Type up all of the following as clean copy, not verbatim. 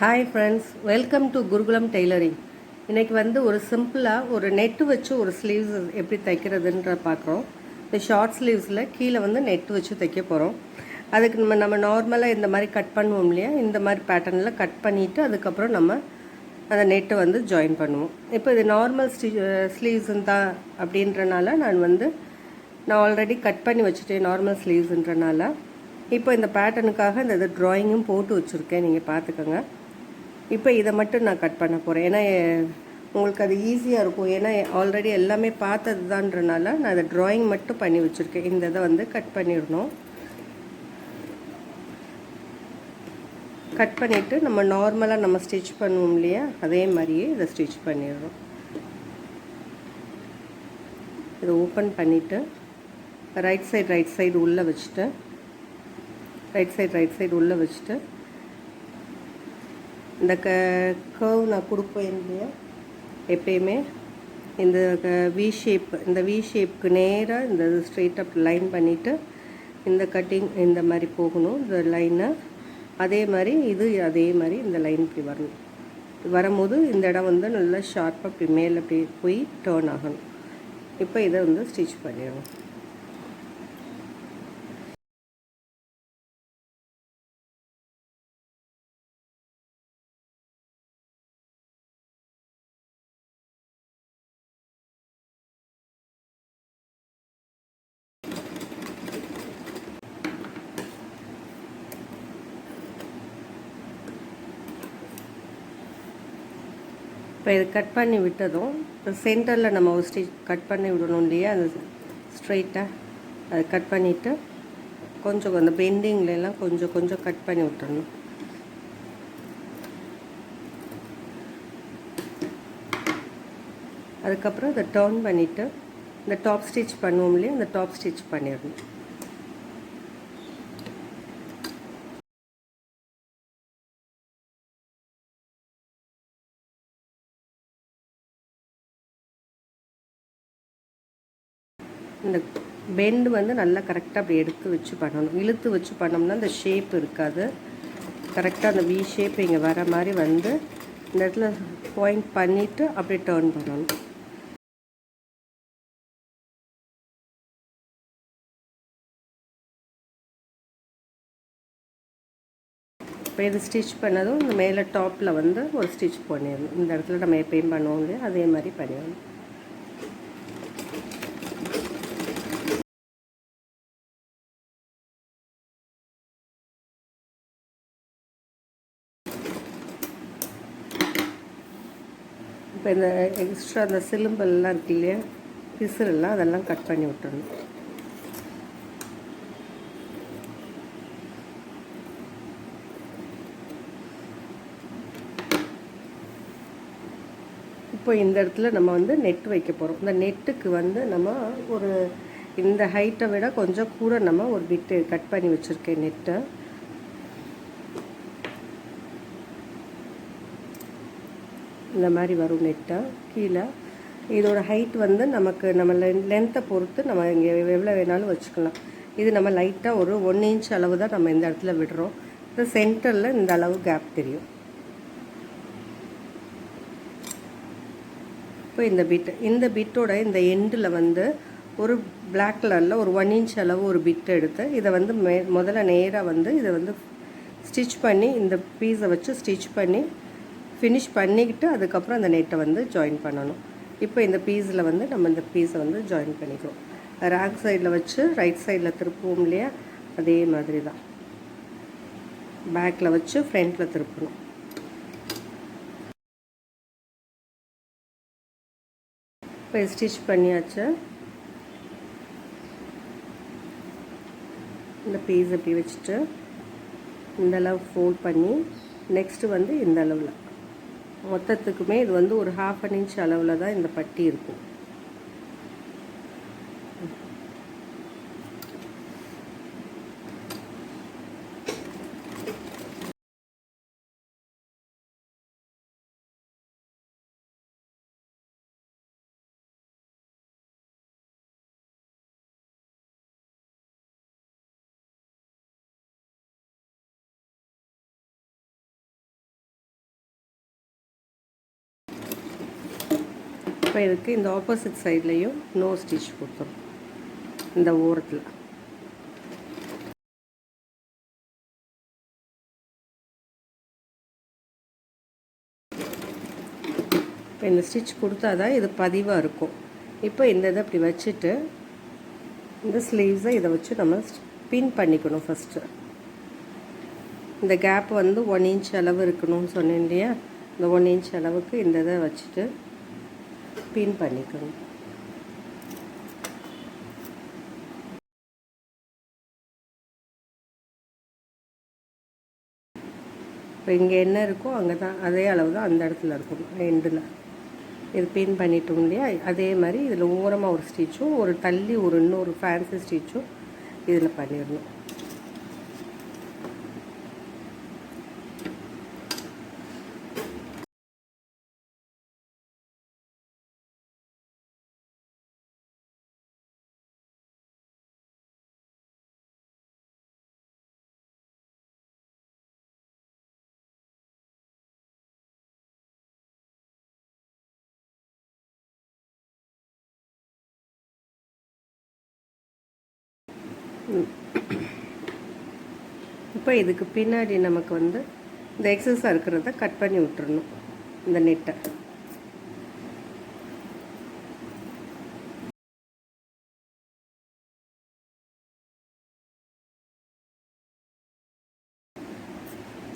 Hi friends, welcome to Gurukulam tailoring. இன்றைக்கி வந்து ஒரு சிம்பிளாக ஒரு நெட்டு வச்சு ஒரு ஸ்லீவ்ஸ் எப்படி தைக்கிறதுன்ற பார்க்குறோம். இந்த ஷார்ட் ஸ்லீவ்ஸில் கீழே வந்து நெட்டு வச்சு தைக்க போகிறோம். அதுக்கு நம்ம நார்மலாக இந்த மாதிரி கட் பண்ணுவோம் இல்லையா, இந்த மாதிரி பேட்டர்னில் கட் பண்ணிவிட்டு அதுக்கப்புறம் நம்ம அந்த நெட்டை வந்து ஜாயின் பண்ணுவோம். இப்போ இது நார்மல் ஸ்லீவ்ஸுன்னு தான் அப்படின்றனால நான் ஆல்ரெடி கட் பண்ணி வச்சுட்டேன் நார்மல் ஸ்லீவ்ஸுன்றனால. இப்போ இந்த பேட்டர்னுக்காக இந்த ட்ராயிங்கும் போட்டு வச்சுருக்கேன், நீங்கள் பார்த்துக்கோங்க. இப்போ இதை மட்டும் நான் கட் பண்ண போகிறேன், ஏன்னா உங்களுக்கு அது ஈஸியாக இருக்கும். ஏன்னா ஆல்ரெடி எல்லாமே பார்த்தது தான்றனால நான் அதை ட்ராயிங் மட்டும் பண்ணி வச்சுருக்கேன். இந்த இதை வந்து கட் பண்ணிடணும். கட் பண்ணிவிட்டு நம்ம நார்மலாக நம்ம ஸ்டிச் பண்ணுவோம் இல்லையா, அதே மாதிரியே இதை ஸ்டிச் பண்ணிடுறோம். இதை ஓப்பன் பண்ணிவிட்டு ரைட் சைடு உள்ளே வச்சுட்டு ரைட் சைடு உள்ளே வச்சுட்டு இந்த கர்வ் நான் கொடுப்பேன் இல்லையா எப்பயுமே, இந்த வி ஷேப்புக்கு நேராக இந்த ஸ்ட்ரெயிட்டாக லைன் பண்ணிவிட்டு இந்த கட்டிங் இந்த மாதிரி போகணும். இந்த லைனை அதே மாதிரி அதே மாதிரி இந்த லைன் இப்படி வரணும். வரும்போது இந்த இடம் வந்து நல்லா ஷார்ப்பாக இப்படி மேலே அப்படி போய் டேர்ன் ஆகணும். இப்போ இதை வந்து ஸ்டிச் பண்ணிடணும். இப்போ இது கட் பண்ணி விட்டதும் இப்போ சென்டரில் நம்ம ஒரு ஸ்டிச் கட் பண்ணி விடணும் இல்லையா, அந்த ஸ்ட்ரைட்டாக அதை கட் பண்ணிவிட்டு கொஞ்சம் அந்த பெண்டிங்லாம் கொஞ்சம் கட் பண்ணி விட்டுறணும். அதுக்கப்புறம் அதை டர்ன் பண்ணிவிட்டு இந்த டாப் ஸ்டிச் பண்ணுவோம் இல்லையா, அந்த டாப் ஸ்டிச் பண்ணிடணும். இந்த பெண்டு வந்து நல்லா கரெக்டாக அப்படி எடுத்து வச்சு பண்ணணும். இழுத்து வச்சு பண்ணோம்னா அந்த ஷேப் இருக்காது. கரெக்டாக அந்த வி ஷேப் இங்கே வர மாதிரி வந்து இந்த இடத்துல பாயிண்ட் பண்ணிவிட்டு அப்படியே டர்ன் பண்ணணும். இப்போ இது ஸ்டிச் பண்ணதும் இந்த மேலே டாப்பில் வந்து ஒரு ஸ்டிச் பண்ணிடணும். இந்த இடத்துல நம்ம எப்பயும் பண்ணுவோம் இல்லையா, அதே மாதிரி பண்ணிடணும். இப்போ இந்த எக்ஸ்ட்ரா அந்த சிலும்பெல்லாம் இருக்கு இல்லையா, பிசுறெல்லாம் அதெல்லாம் கட் பண்ணி விட்டுறணும். இப்போ இந்த இடத்துல நம்ம வந்து நெட் வைக்க போகிறோம். இந்த நெட்டுக்கு வந்து நம்ம ஒரு இந்த ஹைட்டை விட கொஞ்சம் கூட நம்ம ஒரு பிட்டு கட் பண்ணி வச்சுருக்கேன் நெட்டை. இந்த மாதிரி வரும் நெட்டை கீழே. இதோட ஹைட் வந்து நம்ம லென்த்தை பொறுத்து நம்ம இங்கே எவ்வளோ வேணாலும் வச்சுக்கலாம். இது நம்ம லைட்டாக ஒரு 1 இன்ச் அளவு தான் நம்ம இந்த இடத்துல விடுறோம். இந்த சென்டரில் இந்த அளவு கேப் தெரியும். இப்போ இந்த பிட்டோட இந்த எண்டில் வந்து ஒரு பிளாக் கலரில் ஒரு 1 இன்ச் அளவு ஒரு பிட் எடுத்து இதை வந்து முதல்ல நேராக வந்து இதை வந்து ஸ்டிச் பண்ணி இந்த பீஸை வச்சு ஸ்டிச் பண்ணி ஃபினிஷ் பண்ணிக்கிட்டு அதுக்கப்புறம் அந்த நெட்டை வந்து ஜாயின் பண்ணணும். இப்போ இந்த பீஸில் வந்து நம்ம இந்த பீஸை வந்து ஜாயின் பண்ணிக்கிறோம். ராங் சைடில் வச்சு ரைட் சைடில் திருப்புவோம் இல்லையா, அதே மாதிரி தான் பேக்கில் வச்சு ஃப்ரண்ட்டில் திருப்பணும். இப்போ ஸ்டிச் பண்ணியாச்சு. இந்த பீஸ் இப்படி வச்சுட்டு இந்த அளவு ஃபோல்ட் பண்ணி நெக்ஸ்ட்டு வந்து இந்த அளவில் மொத்தத்துக்குமே இது வந்து ஒரு 1/2 இன்ச் அளவில் தான் இந்த பட்டி இருக்கும். இப்போ இதுக்கு இந்த ஆப்போசிட் சைட்லேயும் இன்னொரு ஸ்டிச் கொடுத்துரும் இந்த ஓரத்தில். இப்போ இந்த ஸ்டிச் கொடுத்தா தான் இது பதிவாக இருக்கும். இப்போ இந்த இதை அப்படி வச்சுட்டு இந்த ஸ்லீவ்ஸை இதை வச்சு நம்ம பின் பண்ணிக்கணும். ஃபஸ்ட்டு இந்த கேப் வந்து 1 இன்ச் அளவு இருக்கணும்னு சொன்னேன் இல்லையா, இந்த 1 இன்ச் அளவுக்கு இந்த இதை வச்சுட்டு பின் பண்ணிக்கணும். இப்போ இங்கே என்ன இருக்கோ அங்கே தான் அதே அளவு தான் அந்த இடத்துல இருக்கணும் எண்டில். இது பின் பண்ணிட்டோம் இல்லையா, அதே மாதிரி இதில் ஓரமாக ஒரு ஸ்டிச்சும் ஒரு தள்ளி ஒரு இன்னொரு ஃபேன்சி ஸ்டிச்சும் இதில் பண்ணிடணும். இப்போ இதுக்கு பின்னாடி நமக்கு வந்து இந்த எக்ஸஸாக இருக்கிறத கட் பண்ணி விட்டுறணும். இந்த நெட்டை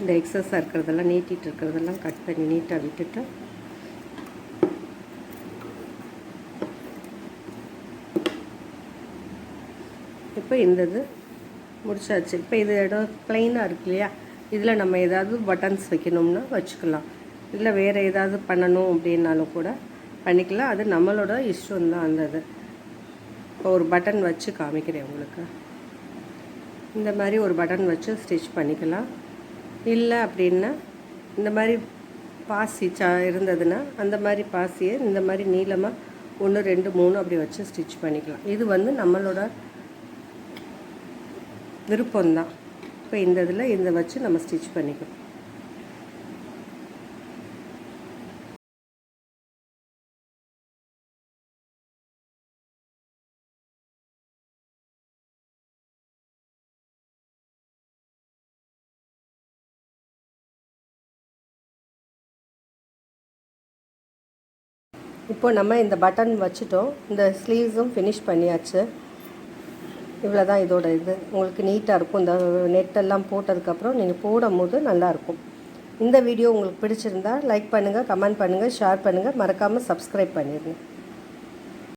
இந்த எக்ஸஸாக இருக்கிறதெல்லாம் நீட்டிகிட்டு இருக்கிறதெல்லாம் கட் பண்ணி நீட்டாக விட்டுட்டு இப்போ இந்த இது முடிச்சாச்சு. இப்போ இது இடம் ப்ளைனாக இருக்கு இல்லையா, இதில் நம்ம ஏதாவது பட்டன்ஸ் வைக்கணும்னா வச்சுக்கலாம், இல்லை வேறு ஏதாவது பண்ணணும் அப்படின்னாலும் கூட பண்ணிக்கலாம். அது நம்மளோட இஷ்டம்தான். அந்த இது இப்போ ஒரு பட்டன் வச்சு காமிக்கிறேன் உங்களுக்கு. இந்த மாதிரி ஒரு பட்டன் வச்சு ஸ்டிச் பண்ணிக்கலாம். இல்லை அப்படின்னா இந்த மாதிரி பாசி இருந்ததுன்னா அந்த மாதிரி பாசியை இந்த மாதிரி நீளமாக 1 2 3 அப்படி வச்சு ஸ்டிச் பண்ணிக்கலாம். இது வந்து நம்மளோட விருப்பம்தான். இப்போ இந்த இதில் இதை வச்சு நம்ம ஸ்டிச் பண்ணிக்கலாம். இப்போ நம்ம இந்த பட்டன் வச்சுட்டோம், இந்த ஸ்லீவ்ஸும் ஃபினிஷ் பண்ணியாச்சு. இவ்வளோ தான் இதோட இது. உங்களுக்கு நீட்டாக இருக்கும். இந்த நெட்டெல்லாம் போட்டதுக்கப்புறம் நீங்கள் போடும்போது நல்லாயிருக்கும். இந்த வீடியோ உங்களுக்கு பிடிச்சிருந்தா லைக் பண்ணுங்கள், கமெண்ட் பண்ணுங்கள், ஷேர் பண்ணுங்கள், மறக்காமல் சப்ஸ்கிரைப் பண்ணிடுங்க.